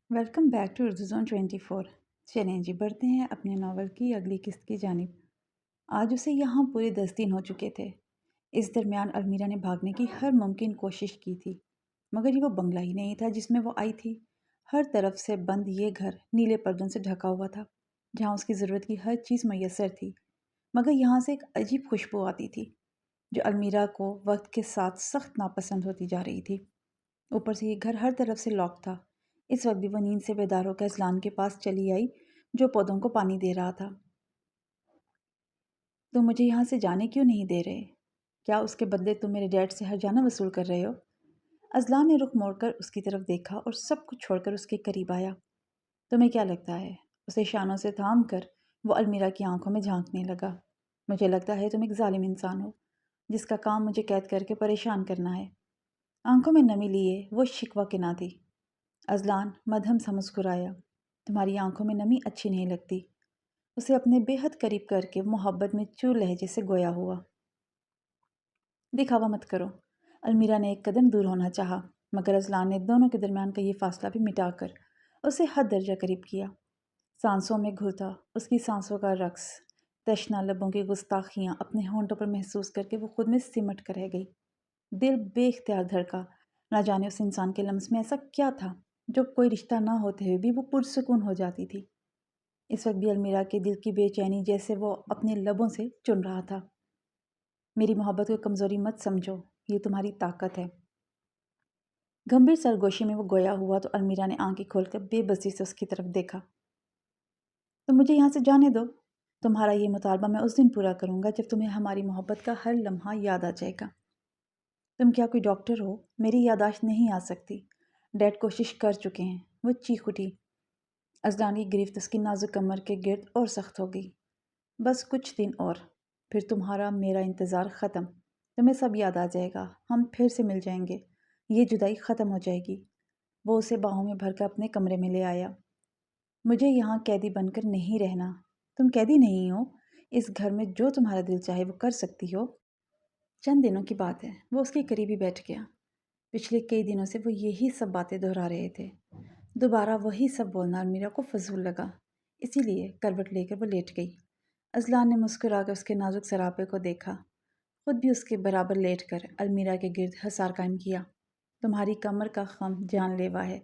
Welcome back to Urdu zone 24۔ چلیں جی بڑھتے ہیں اپنے ناول کی اگلی قسط کی جانب۔ آج اسے یہاں پورے 10 دن ہو چکے تھے۔ اس درمیان المیرا نے بھاگنے کی ہر ممکن کوشش کی تھی، مگر یہ وہ بنگلہ ہی نہیں تھا جس میں وہ آئی تھی۔ ہر طرف سے بند یہ گھر نیلے پردوں سے ڈھکا ہوا تھا، جہاں اس کی ضرورت کی ہر چیز میسر تھی، مگر یہاں سے ایک عجیب خوشبو آتی تھی جو المیرا کو وقت کے ساتھ سخت ناپسند ہوتی جا رہی تھی۔ اوپر سے یہ گھر ہر طرف سے لاک تھا۔ اس وقت بھی وہ نیند سے بیدار ہو کر اذلان کے پاس چلی آئی جو پودوں کو پانی دے رہا تھا۔ تم مجھے یہاں سے جانے کیوں نہیں دے رہے؟ کیا اس کے بدلے تم میرے ڈیڈ سے ہر جانا وصول کر رہے ہو؟ اذلان نے رخ موڑ کر اس کی طرف دیکھا اور سب کچھ چھوڑ کر اس کے قریب آیا۔ تمہیں کیا لگتا ہے؟ اسے شانوں سے تھام کر وہ المیرا کی آنکھوں میں جھانکنے لگا۔ مجھے لگتا ہے تم ایک ظالم انسان ہو جس کا کام مجھے قید کر کے پریشان کرنا ہے۔ آنکھوں میں نمی لیے وہ شکوہ کے نہ تھی۔ اذلان مدھم سا مسکرایا۔ تمہاری آنکھوں میں نمی اچھی نہیں لگتی۔ اسے اپنے بے حد قریب کر کے محبت میں چور لہجے سے گویا ہوا۔ دکھاوا مت کرو۔ المیرا نے ایک قدم دور ہونا چاہا، مگر اذلان نے دونوں کے درمیان کا یہ فاصلہ بھی مٹا کر اسے حد درجہ قریب کیا۔ سانسوں میں گھلتا اس کی سانسوں کا رقص، تشنہ لبوں کی گستاخیاں اپنے ہونٹوں پر محسوس کر کے وہ خود میں سمٹ کر رہ گئی۔ دل بے اختیار دھڑکا۔ نہ جانے اس انسان کے لمس میں ایسا کیا تھا جو کوئی رشتہ نہ ہوتے ہوئے بھی وہ پرسکون ہو جاتی تھی۔ اس وقت بھی المیرا کے دل کی بے چینی جیسے وہ اپنے لبوں سے چن رہا تھا۔ میری محبت کو کمزوری مت سمجھو، یہ تمہاری طاقت ہے۔ گمبھیر سرگوشی میں وہ گویا ہوا تو المیرا نے آنکھیں کھول کر بے بسی سے اس کی طرف دیکھا۔ تو مجھے یہاں سے جانے دو۔ تمہارا یہ مطالبہ میں اس دن پورا کروں گا جب تمہیں ہماری محبت کا ہر لمحہ یاد آ جائے گا۔ تم کیا کوئی ڈاکٹر ہو؟ میری یادداشت نہیں آ سکتی۔ ڈیڈ کوشش کر چکے ہیں، وہ چیخ اٹھی۔ اذلان کی گرفت اس کی نازک کمر کے گرد اور سخت ہو گئی۔ بس کچھ دن اور، پھر تمہارا میرا انتظار ختم۔ تمہیں سب یاد آ جائے گا، ہم پھر سے مل جائیں گے، یہ جدائی ختم ہو جائے گی۔ وہ اسے باہوں میں بھر کر اپنے کمرے میں لے آیا۔ مجھے یہاں قیدی بن کر نہیں رہنا۔ تم قیدی نہیں ہو، اس گھر میں جو تمہارا دل چاہے وہ کر سکتی ہو۔ چند دنوں کی بات ہے، وہ اس کے قریب ہی بیٹھ گیا۔ پچھلے کئی دنوں سے وہ یہی سب باتیں دہرا رہے تھے۔ دوبارہ وہی سب بولنا المیرا کو فضول لگا، اسی لیے کروٹ لے کر وہ لیٹ گئی۔ اذلان نے مسکرا کر اس کے نازک سراپے کو دیکھا، خود بھی اس کے برابر لیٹ کر المیرا کے گرد حصار قائم کیا۔ تمہاری کمر کا خم جان لیوا ہے۔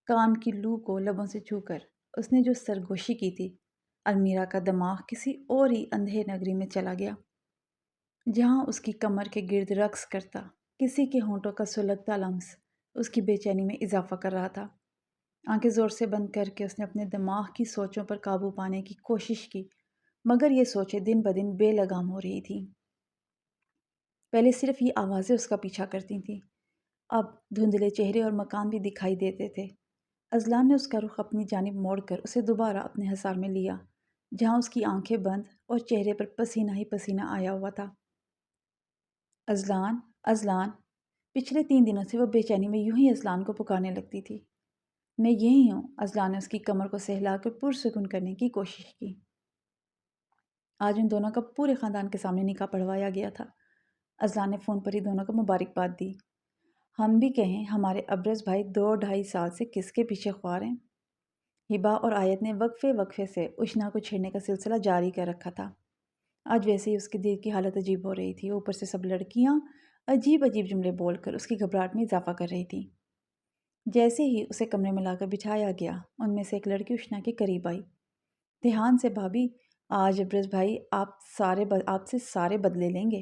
کان کی لو کو لبوں سے چھو کر اس نے جو سرگوشی کی تھی، المیرا کا دماغ کسی اور ہی اندھے نگری میں چلا گیا، جہاں اس کی کمر کے گرد رقص کرتا کسی کے ہونٹوں کا سلگتا لمس اس کی بے چینی میں اضافہ کر رہا تھا۔ آنکھیں زور سے بند کر کے اس نے اپنے دماغ کی سوچوں پر قابو پانے کی کوشش کی، مگر یہ سوچیں دن بدن بے لگام ہو رہی تھیں۔ پہلے صرف یہ آوازیں اس کا پیچھا کرتی تھیں، اب دھندلے چہرے اور مکان بھی دکھائی دیتے تھے۔ اذلان نے اس کا رخ اپنی جانب موڑ کر اسے دوبارہ اپنے حصار میں لیا، جہاں اس کی آنکھیں بند اور چہرے پر پسینہ ہی پسینہ آیا ہوا تھا۔ Azlan, Azlan. پچھلے 3 دنوں سے وہ بے چینی میں یوں ہی اذلان کو پکارنے لگتی تھی۔ میں یہی ہوں۔ اذلان نے اس کی کمر کو سہلا کر پرسکون کرنے کی کوشش کی۔ آج ان دونوں کا پورے خاندان کے سامنے نکاح پڑھوایا گیا تھا۔ اذلان نے فون پر ہی دونوں کو مبارکباد دی۔ ہم بھی کہیں ہمارے ابرز بھائی 2-2.5 سال سے کس کے پیچھے خوار ہیں؟ ہبا اور آیت نے وقفے وقفے سے اشنا کو چھیڑنے کا سلسلہ جاری کر رکھا تھا۔ آج ویسے ہی اس کے دل کی حالت عجیب ہو رہی تھی، اوپر سے سب لڑکیاں عجیب عجیب جملے بول کر اس کی گھبراہٹ میں اضافہ کر رہی تھیں۔ جیسے ہی اسے کمرے میں لا کر بٹھایا گیا، ان میں سے ایک لڑکی اشنا کے قریب آئی۔ دھیان سے بھابھی، آج ابرز بھائی آپ سے سارے بدلے لیں گے۔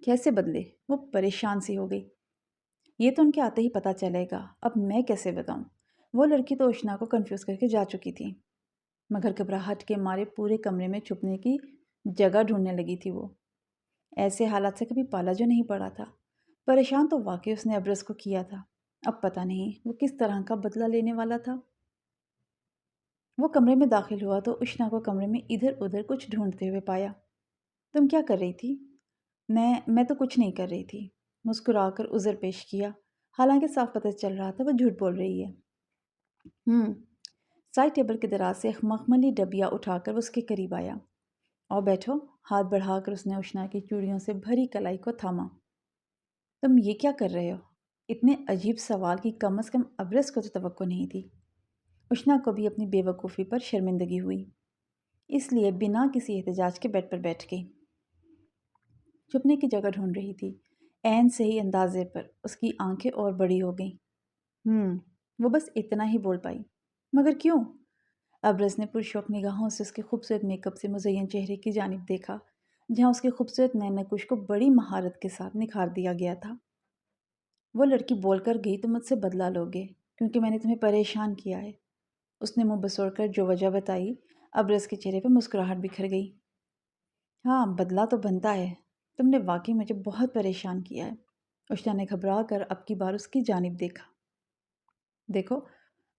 کیسے بدلے؟ وہ پریشان سی ہو گئی۔ یہ تو ان کے آتے ہی پتہ چلے گا، اب میں کیسے بتاؤں؟ وہ لڑکی تو اشنا کو کنفیوز کر کے جا چکی تھی، مگر گھبراہٹ کے مارے پورے کمرے میں چھپنے کی جگہ ڈھونڈنے لگی تھی۔ وہ ایسے حالات سے کبھی پالا جو نہیں پڑا تھا۔ پریشان تو واقعی اس نے ابرز کو کیا تھا، اب پتہ نہیں وہ کس طرح کا بدلہ لینے والا تھا۔ وہ کمرے میں داخل ہوا تو اشنا کو کمرے میں ادھر ادھر کچھ ڈھونڈتے ہوئے پایا۔ تم کیا کر رہی تھی؟ میں تو کچھ نہیں کر رہی تھی، مسکرا کر عذر پیش کیا، حالانکہ صاف پتہ چل رہا تھا وہ جھوٹ بول رہی ہے۔ سائڈ ٹیبل کے دراز سے ایک مخملی ڈبیا اٹھا کر وہ اس کے قریب آیا۔ اور بیٹھو۔ ہاتھ بڑھا کر اس نے اشنا کی چوڑیوں سے بھری کلائی کو تھاما۔ تم یہ کیا کر رہے ہو؟ اتنے عجیب سوال کی کم از کم ابرز کو تو توقع نہیں تھی۔ اشنا کو بھی اپنی بے وقوفی پر شرمندگی ہوئی، اس لیے بنا کسی احتجاج کے بیڈ پر بیٹھ گئی۔ چھپنے کی جگہ ڈھونڈ رہی تھی۔ عین صحیح اندازے پر اس کی آنکھیں اور بڑی ہو گئیں۔ وہ بس اتنا ہی بول پائی، مگر کیوں؟ ابرز نے پرشوق نگاہوں سے اس کے خوبصورت میک اپ سے مزین چہرے کی جانب دیکھا، جہاں اس کے خوبصورت نئے نقوش کو بڑی مہارت کے ساتھ نکھار دیا گیا تھا۔ وہ لڑکی بول کر گئی تم مجھ سے بدلہ لوگے کیونکہ میں نے تمہیں پریشان کیا ہے۔ اس نے منہ بسوڑ کر جو وجہ بتائی، ابرز کے چہرے پہ مسکراہٹ بکھر گئی۔ ہاں، بدلہ تو بنتا ہے، تم نے واقعی مجھے بہت پریشان کیا ہے۔ اشنا نے گھبرا کر اب کی بار اس کی جانب دیکھا۔ دیکھو،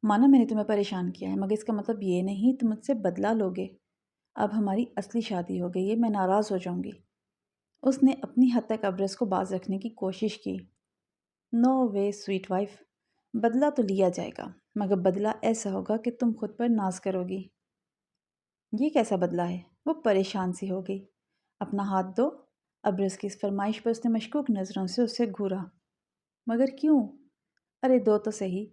مانا میں نے تمہیں پریشان کیا ہے، مگر اس کا مطلب یہ نہیں تم مجھ سے بدلہ لوگے۔ اب ہماری اصلی شادی ہو گئی ہے، میں ناراض ہو جاؤں گی۔ اس نے اپنی حد تک ابرز کو باز رکھنے کی کوشش کی۔ نو وے سویٹ وائف، بدلہ تو لیا جائے گا، مگر بدلہ ایسا ہوگا کہ تم خود پر ناز کرو گی۔ یہ کیسا بدلہ ہے؟ وہ پریشان سی ہو گئی۔ اپنا ہاتھ دو۔ ابرز کی اس فرمائش پر اس نے مشکوک نظروں سے اسے گھورا۔ مگر کیوں؟ ارے دو تو صحیح۔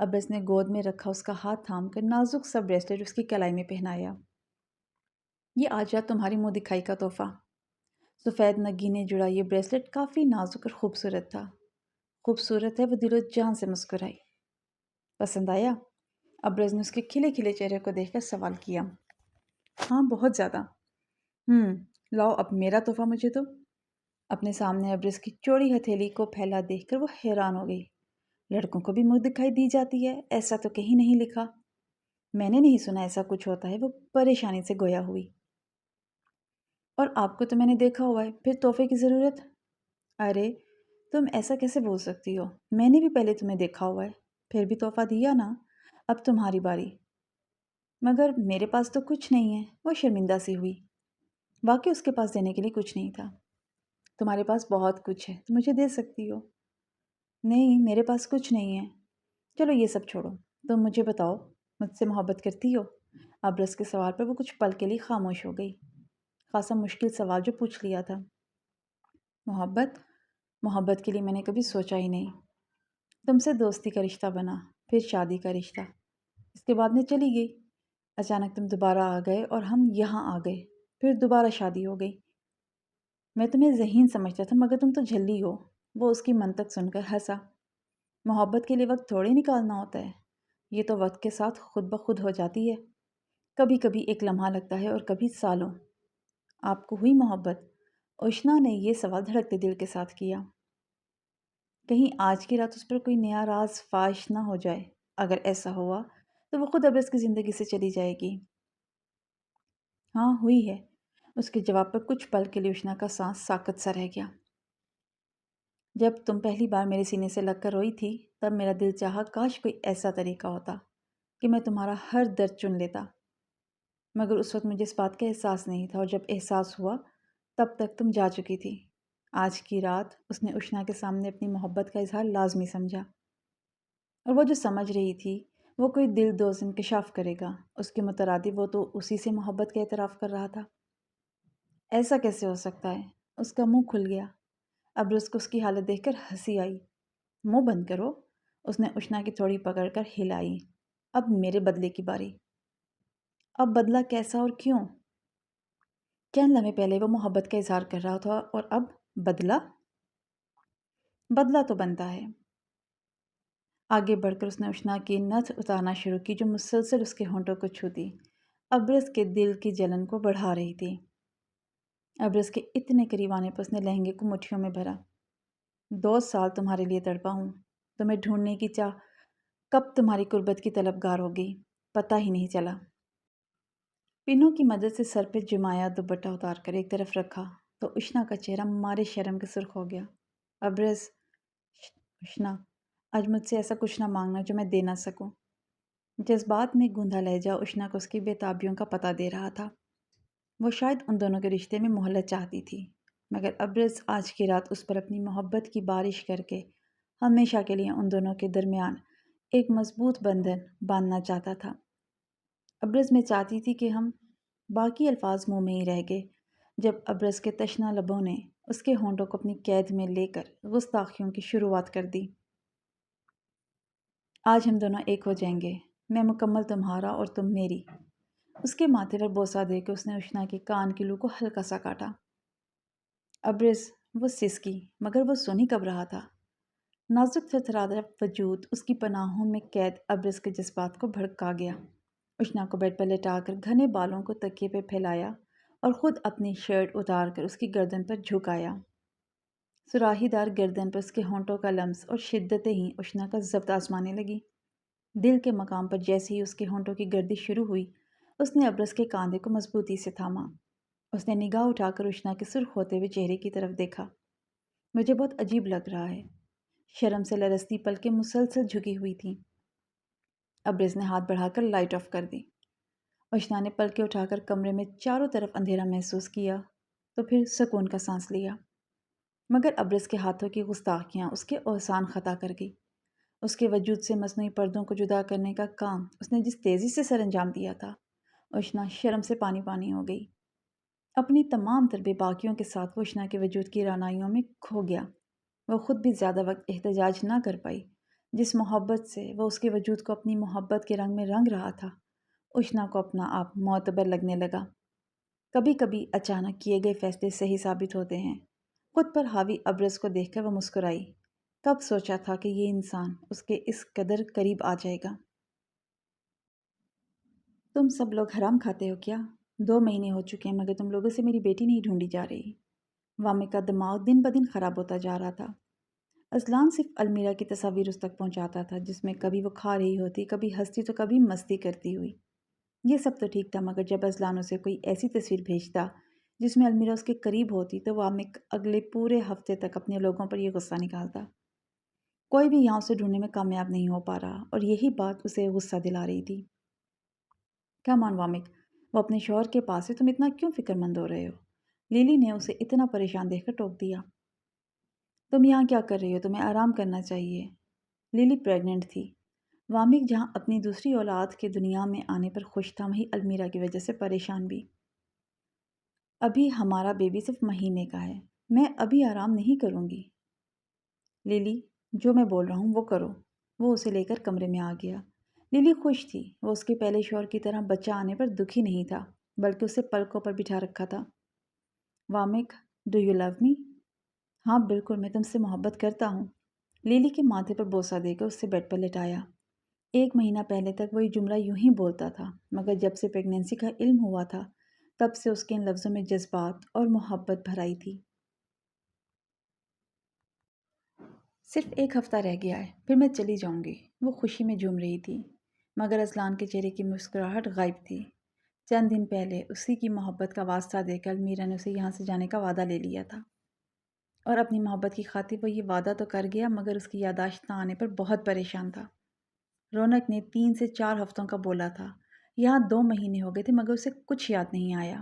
ابرز نے گود میں رکھا اس کا ہاتھ تھام کر نازک سا بریسلیٹ اس کی کلائی میں پہنایا۔ یہ آج رات تمہاری منہ دکھائی کا تحفہ۔ سفید نگینے جڑا یہ بریسلیٹ کافی نازک اور خوبصورت تھا۔ خوبصورت ہے، وہ دل و جان سے مسکرائی۔ پسند آیا؟ ابرز نے اس کے کھلے کھلے چہرے کو دیکھ کر سوال کیا۔ ہاں، بہت زیادہ۔ لاؤ اب میرا تحفہ مجھے دو۔ اپنے سامنے ابرز کی چوڑی ہتھیلی کو پھیلا دیکھ کر وہ حیران ہو گئی۔ لڑکوں کو بھی منہ دکھائی دی جاتی ہے، ایسا تو کہیں نہیں لکھا۔ میں نے نہیں سنا ایسا کچھ ہوتا ہے، وہ پریشانی سے گویا ہوئی۔ اور آپ کو تو میں نے دیکھا ہوا ہے، پھر تحفے کی ضرورت؟ ارے تم ایسا کیسے بول سکتی ہو؟ میں نے بھی پہلے تمہیں دیکھا ہوا ہے، پھر بھی تحفہ دیا نا۔ اب تمہاری باری۔ مگر میرے پاس تو کچھ نہیں ہے، وہ شرمندہ سی ہوئی۔ واقعی اس کے پاس دینے کے لیے کچھ نہیں تھا۔ تمہارے پاس بہت کچھ ہے، تم مجھے دے سکتی ہو۔ نہیں، میرے پاس کچھ نہیں ہے۔ چلو یہ سب چھوڑو، تم مجھے بتاؤ، مجھ سے محبت کرتی ہو؟ ابرز کے سوال پر وہ کچھ پل کے لیے خاموش ہو گئی۔ خاصا مشکل سوال جو پوچھ لیا تھا۔ محبت کے لیے میں نے کبھی سوچا ہی نہیں۔ تم سے دوستی کا رشتہ بنا، پھر شادی کا رشتہ، اس کے بعد میں چلی گئی۔ اچانک تم دوبارہ آ گئے اور ہم یہاں آ گئے، پھر دوبارہ شادی ہو گئی۔ میں تمہیں ذہین سمجھتا تھا، مگر تم تو جھلی ہو۔ وہ اس کی منطق سن کر ہنسا۔ محبت کے لیے وقت تھوڑی نکالنا ہوتا ہے، یہ تو وقت کے ساتھ خود بخود ہو جاتی ہے۔ کبھی کبھی ایک لمحہ لگتا ہے اور کبھی سالوں۔ آپ کو ہوئی محبت؟ اشنا نے یہ سوال دھڑکتے دل کے ساتھ کیا۔ کہیں آج کی رات اس پر کوئی نیا راز فاش نہ ہو جائے۔ اگر ایسا ہوا تو وہ خود ابرز کی زندگی سے چلی جائے گی۔ ہاں ہوئی ہے۔ اس کے جواب پر کچھ پل کے لیے اشنا کا سانس ساکت سا رہ گیا۔ جب تم پہلی بار میرے سینے سے لگ کر روئی تھی، تب میرا دل چاہا کاش کوئی ایسا طریقہ ہوتا کہ میں تمہارا ہر درد چن لیتا، مگر اس وقت مجھے اس بات کا احساس نہیں تھا، اور جب احساس ہوا تب تک تم جا چکی تھی۔ آج کی رات اس نے اشنا کے سامنے اپنی محبت کا اظہار لازمی سمجھا، اور وہ جو سمجھ رہی تھی وہ کوئی دل دوز انکشاف کرے گا، اس کے مترادف وہ تو اسی سے محبت کا اعتراف کر رہا تھا۔ ایسا کیسے ہو سکتا ہے؟ اس کا منہ کھل گیا۔ ابرز کو اس کی حالت دیکھ کر ہنسی آئی۔ منہ بند کرو، اس نے اشنا کی تھوڑی پکڑ کر ہلائی۔ اب میرے بدلے کی باری۔ اب بدلہ کیسا اور کیوں؟ چند لمحے پہلے وہ محبت کا اظہار کر رہا تھا، اور اب بدلہ؟ بدلہ تو بنتا ہے۔ آگے بڑھ کر اس نے اشنا کی نتھ اتارنا شروع کی، جو مسلسل اس کے ہونٹوں کو چھوتی ابرز کے دل کی جلن کو بڑھا رہی تھی۔ ابرز کے اتنے قریب آنے پر اس نے لہنگے کو مٹھیوں میں بھرا۔ 2 سال تمہارے لیے تڑپا ہوں، تمہیں ڈھونڈنے کی چاہ کب تمہاری قربت کی طلبگار ہو گئی، پتہ ہی نہیں چلا۔ پنوں کی مدد سے سر پہ جمایا دوپٹہ اتار کر ایک طرف رکھا تو اشنا کا چہرہ مارے شرم کے سرخ ہو گیا۔ ابرز، اشنا، آج مجھ سے ایسا کچھ نہ مانگنا جو میں دے نہ سکوں۔ جذبات میں گوندا لہجہ اشنا کو اس کی بے تابیوں کا پتہ دے رہا تھا۔ وہ شاید ان دونوں کے رشتے میں مہلت چاہتی تھی، مگر ابرز آج کی رات اس پر اپنی محبت کی بارش کر کے ہمیشہ کے لیے ان دونوں کے درمیان ایک مضبوط بندھن باندھنا چاہتا تھا۔ ابرز میں چاہتی تھی کہ ہم باقی الفاظ منہ میں ہی رہ گئے جب ابرز کے تشنہ لبوں نے اس کے ہونٹوں کو اپنی قید میں لے کر گستاخیوں کی شروعات کر دی۔ آج ہم دونوں ایک ہو جائیں گے، میں مکمل تمہارا اور تم میری۔ اس کے ماتھے پر بوسہ دے کے اس نے اشنا کے کان کی لو کو ہلکا سا کاٹا۔ ابرز وہ سسکی، مگر وہ سن ہی کب رہا تھا۔ نازک تھرتھراتا وجود اس کی پناہوں میں قید ابرز کے جذبات کو بھڑکا گیا۔ اشنا کو بیڈ پر لٹا کر گھنے بالوں کو تکیے پہ پھیلایا اور خود اپنی شرٹ اتار کر اس کی گردن پر جھکایا۔ سراہی دار گردن پر اس کے ہونٹوں کا لمس اور شدتیں ہی اشنا کا ضبط آزمانے لگی۔ دل کے مقام پر جیسے ہی اس کے ہونٹوں کی گردش شروع ہوئی، اس نے ابرز کے کاندھے کو مضبوطی سے تھاما۔ اس نے نگاہ اٹھا کر اشنا کے سرخ ہوتے ہوئے چہرے کی طرف دیکھا۔ مجھے بہت عجیب لگ رہا ہے۔ شرم سے لرزتی پلکیں مسلسل جھکی ہوئی تھیں۔ ابرز نے ہاتھ بڑھا کر لائٹ آف کر دی۔ اشنا نے پلکیں اٹھا کر کمرے میں چاروں طرف اندھیرا محسوس کیا تو پھر سکون کا سانس لیا۔ مگر ابرز کے ہاتھوں کی گستاخیاں اس کے احسان خطا کر گئی۔ اس کے وجود سے مصنوعی پردوں کو جدا کرنے کا کام اس نے جس تیزی سے سر انجام دیا تھا، اشنا شرم سے پانی پانی ہو گئی۔ اپنی تمام تر بے باکیوں کے ساتھ وہ اشنا کے وجود کی رعنائیوں میں کھو گیا۔ وہ خود بھی زیادہ وقت احتجاج نہ کر پائی۔ جس محبت سے وہ اس کے وجود کو اپنی محبت کے رنگ میں رنگ رہا تھا، اشنا کو اپنا آپ معتبر لگنے لگا۔ کبھی کبھی اچانک کیے گئے فیصلے صحیح ثابت ہوتے ہیں۔ خود پر حاوی ابرز کو دیکھ کر وہ مسکرائی۔ کب سوچا تھا کہ یہ انسان اس کے اس قدر قریب آ جائے گا۔ تم سب لوگ حرام کھاتے ہو کیا؟ 2 مہینے ہو چکے ہیں مگر تم لوگوں سے میری بیٹی نہیں ڈھونڈی جا رہی۔ وامک کا دماغ دن بدن خراب ہوتا جا رہا تھا۔ اذلان صرف المیرا کی تصاویر اس تک پہنچاتا تھا جس میں کبھی وہ کھا رہی ہوتی، کبھی ہنستی تو کبھی مستی کرتی ہوئی۔ یہ سب تو ٹھیک تھا مگر جب اذلان اسے کوئی ایسی تصویر بھیجتا جس میں المیرا اس کے قریب ہوتی تو وامک اگلے پورے ہفتے تک اپنے لوگوں پر یہ غصہ نکالتا۔ کوئی بھی یہاں اسے ڈھونڈنے میں کامیاب نہیں ہو پا رہا اور یہی بات اسے غصہ دلا رہی تھی۔ کم آن وامک، وہ اپنے شوہر کے پاس ہے، تم اتنا کیوں فکر مند ہو رہے ہو؟ لیلی نے اسے اتنا پریشان دیکھ کر ٹوک دیا۔ تم یہاں کیا کر رہی ہو؟ تمہیں آرام کرنا چاہیے۔ لیلی پریگننٹ تھی۔ وامک جہاں اپنی دوسری اولاد کے دنیا میں آنے پر خوش تھا، وہیں المیرا کی وجہ سے پریشان بھی۔ ابھی ہمارا بیبی صرف مہینے کا ہے، میں ابھی آرام نہیں کروں گی۔ لیلی، جو میں بول رہا ہوں وہ کرو۔ وہ اسے لے کر کمرے میں آ گیا۔ لیلی خوش تھی۔ وہ اس کے پہلے شوہر کی طرح بچہ آنے پر دکھی نہیں تھا، بلکہ اسے پلکوں پر بٹھا رکھا تھا۔ وامک، ڈو یو لو می؟ ہاں بالکل، میں تم سے محبت کرتا ہوں۔ لیلی کے ماتھے پر بوسہ دے کر اس سے بیڈ پر لٹایا۔ 1 مہینہ پہلے تک وہ یہ جملہ یوں ہی بولتا تھا، مگر جب سے پریگنینسی کا علم ہوا تھا تب سے اس کے ان لفظوں میں جذبات اور محبت بھر آئی تھی۔ صرف 1 ہفتہ رہ گیا ہے، پھر میں چلی جاؤں گی، وہ خوشی میں جھوم رہی تھی، مگر اذلان کے چہرے کی مسکراہٹ غائب تھی۔ چند دن پہلے اسی کی محبت کا واسطہ دے کر المیرا نے اسے یہاں سے جانے کا وعدہ لے لیا تھا، اور اپنی محبت کی خاطر وہ یہ وعدہ تو کر گیا مگر اس کی یادداشت نہ آنے پر بہت پریشان تھا۔ رونق نے 3 سے 4 ہفتوں کا بولا تھا، یہاں 2 مہینے ہو گئے تھے مگر اسے کچھ یاد نہیں آیا۔